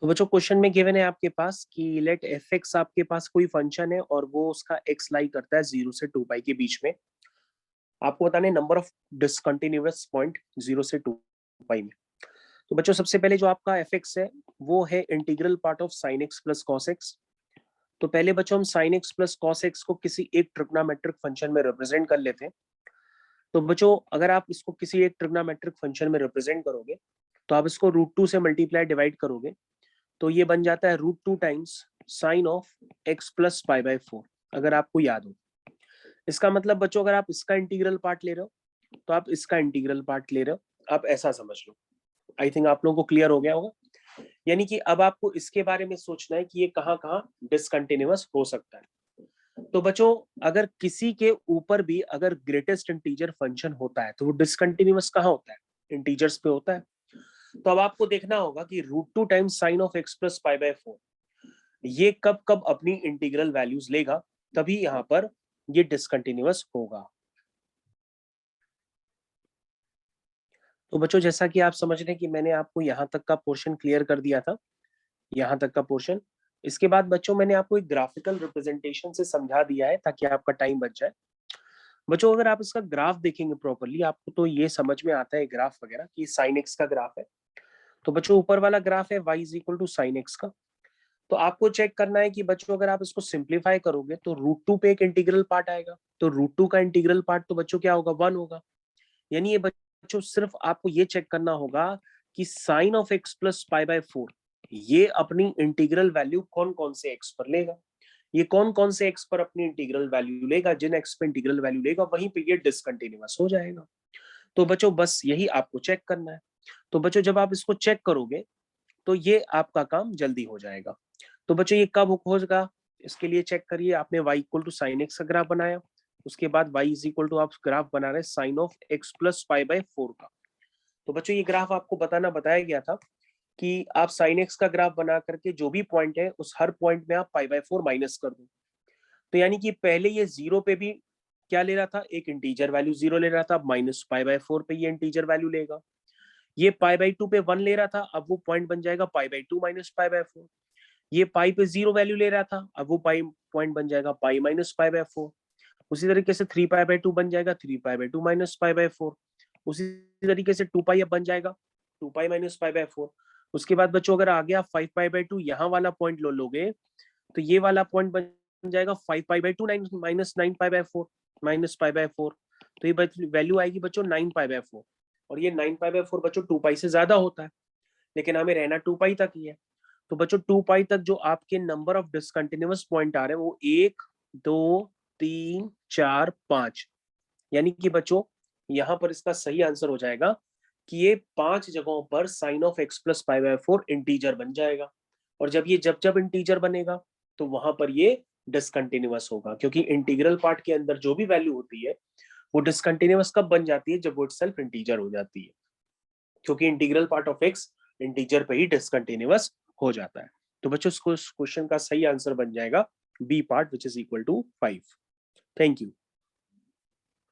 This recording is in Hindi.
तो बच्चों क्वेश्चन में गिवन है आपके पास कि लेट एफ एक्स आपके पास कोई फंक्शन है और वो उसका एक्स लाई करता है 0 से 2 पाई के बीच में। आपको बताना है नंबर ऑफ डिसकंटिन्यूअस पॉइंट 0 से 2 पाई में। तो बच्चों सबसे पहले जो आपका एफ एक्स है वो है integral part of sine x plus cos x. तो पहले बच्चों हम sine x plus cos x को किसी एक ट्रिग्नोमेट्रिक फंक्शन में रिप्रेजेंट कर लेते हैं। तो बच्चों अगर आप इसको किसी एक ट्रिग्नोमेट्रिक फंक्शन में रिप्रेजेंट करोगे तो आप इसको √2 से मल्टीप्लाई डिवाइड करोगे तो ये बन जाता है √2 times sign of x plus pi by 4। अगर आपको याद हो, इसका मतलब बच्चों अगर आप इसका इंटीग्रल पार्ट ले रहे हो तो आप इसका इंटीग्रल पार्ट ले रहे हो, आप ऐसा समझ लो। आई थिंक आप लोगों को क्लियर हो गया होगा। यानी कि अब आपको इसके बारे में सोचना है कि ये कहाँ कहाँ डिसकंटिन्यूअस हो सकता है। तो बच्चों अगर किसी के ऊपर भी अगर ग्रेटेस्ट इंटीजर फंक्शन होता है तो वो डिसकंटिन्यूअस कहाँ होता है? इंटीजर्स पे होता है। तो अब आपको देखना होगा कि √2 times sign of x plus pi by 4 ये कब कब अपनी इंटीग्रल वैल्यूज लेगा, तभी यहां पर ये डिसकंटिन्यूअस होगा। तो बच्चों जैसा कि आप समझ रहे हैं कि मैंने आपको यहां तक का पोर्शन क्लियर कर दिया था, यहां तक का पोर्शन। इसके बाद बच्चों मैंने आपको एक ग्राफिकल रिप्रेजेंटेशन से समझा दिया है ताकि आपका टाइम बच जाए। बच्चों अगर आप इसका ग्राफ देखेंगे प्रॉपरली आपको तो ये समझ में आता है ग्राफ वगैरह कि साइन एक्स का ग्राफ है। तो बच्चों ऊपर वाला ग्राफ है y is equal to sine x का। तो आपको चेक करना है कि बच्चों अगर आप इसको सिंप्लीफाई करोगे तो √2 पे एक इंटीग्रल पार्ट आएगा, तो √2 का इंटीग्रल पार्ट तो बच्चों क्या होगा? 1 होगा। यानी ये बच्चों सिर्फ आपको ये चेक करना होगा कि sine of x plus pi by 4 ये अपनी इंटीग्रल वैल्यू कौन कौन से एक्स पर लेगा। ये कौन कौन से एक्स पर अपनी इंटीग्रल वैल्यू लेगा, जिन एक्स पे इंटीग्रल वैल्यू लेगा वहीं पे ये डिसकंटिन्यूअस हो जाएगा। तो बच्चों बस यही आपको चेक करना है। तो बच्चों जब आप इसको चेक करोगे तो ये आपका काम जल्दी हो जाएगा। तो बच्चों ये कब होगा इसके लिए चेक करिए। आपने y equal to sine x का ग्राफ बनाया, उसके बाद y इज इक्वल टू आप ग्राफ बना रहे sine of x plus pi by 4 का। तो बच्चों ये ग्राफ आपको बताया गया था कि आप साइन एक्स का ग्राफ बना करके जो भी पॉइंट है उस हर पॉइंट में आप पाई बाय 4 माइनस कर दो। तो यानी कि पहले ये 0 पे भी क्या ले रहा था? एक इंटीजर वैल्यू 0 ले रहा था, अब माइनस पाई बाय 4 पे ये इंटीजर वैल्यू लेगा। ये पाई बाय 2 पे 1 ले रहा था, अब वो पॉइंट बन जाएगा pi by 2 minus pi by 4। ये पाई पे 0 वैल्यू ले रहा था, अब वो पाई पॉइंट बन जाएगा पाई माइनस पाई बाय 4। उसी तरीके से 3 पाई बाय 2 बन जाएगा 3 pi by 2 minus pi by 4। उसी तरीके से 2 पाई अब बन जाएगा 2 पाई माइनस पाई बाय 4। उसके बाद बच्चों अगर आ गया 5 पाई बाय 2 यहाँ वाला पॉइंट लोगे तो ये वाला पॉइंट बन जाएगा 5 pi by 2 minus 9 pi by 4 minus pi by 4। तो ये वैल्यू आएगी बच्चों 9 पाई बाय 4। और ये 9 पाई बाय 4 बच्चों 2 पाई से ज्यादा होता है, लेकिन हमें रहना 2 पाई तक ही है। तो बच्चों 2 पाई तक जो आपके नंबर ऑफ डिसकंटिन्यूअस पॉइंट आ रहे हैं वो 1 2 3 4 5। यानी कि बच्चों यहां पर इसका सही आंसर हो जाएगा कि ये 5 जगहों पर sine of x plus pi by 4 integer बन जाएगा। और जब जब इंटीजर बनेगा तो वहां पर ये डिसकंटिन्यूअस होगा, क्योंकि इंटीग्रल पार्ट के अंदर जो भी वैल्यू होती है वो डिसकंटिन्यूअस कब बन जाती है? जब वो इटसेल्फ इंटीजर हो जाती है, क्योंकि integral part of x integer पे ही डिसकंटिन्यूअस हो जाता है। तो बच्चों इस क्वेश्चन का सही आंसर बन जाएगा B part which is equal to 5। Thank you.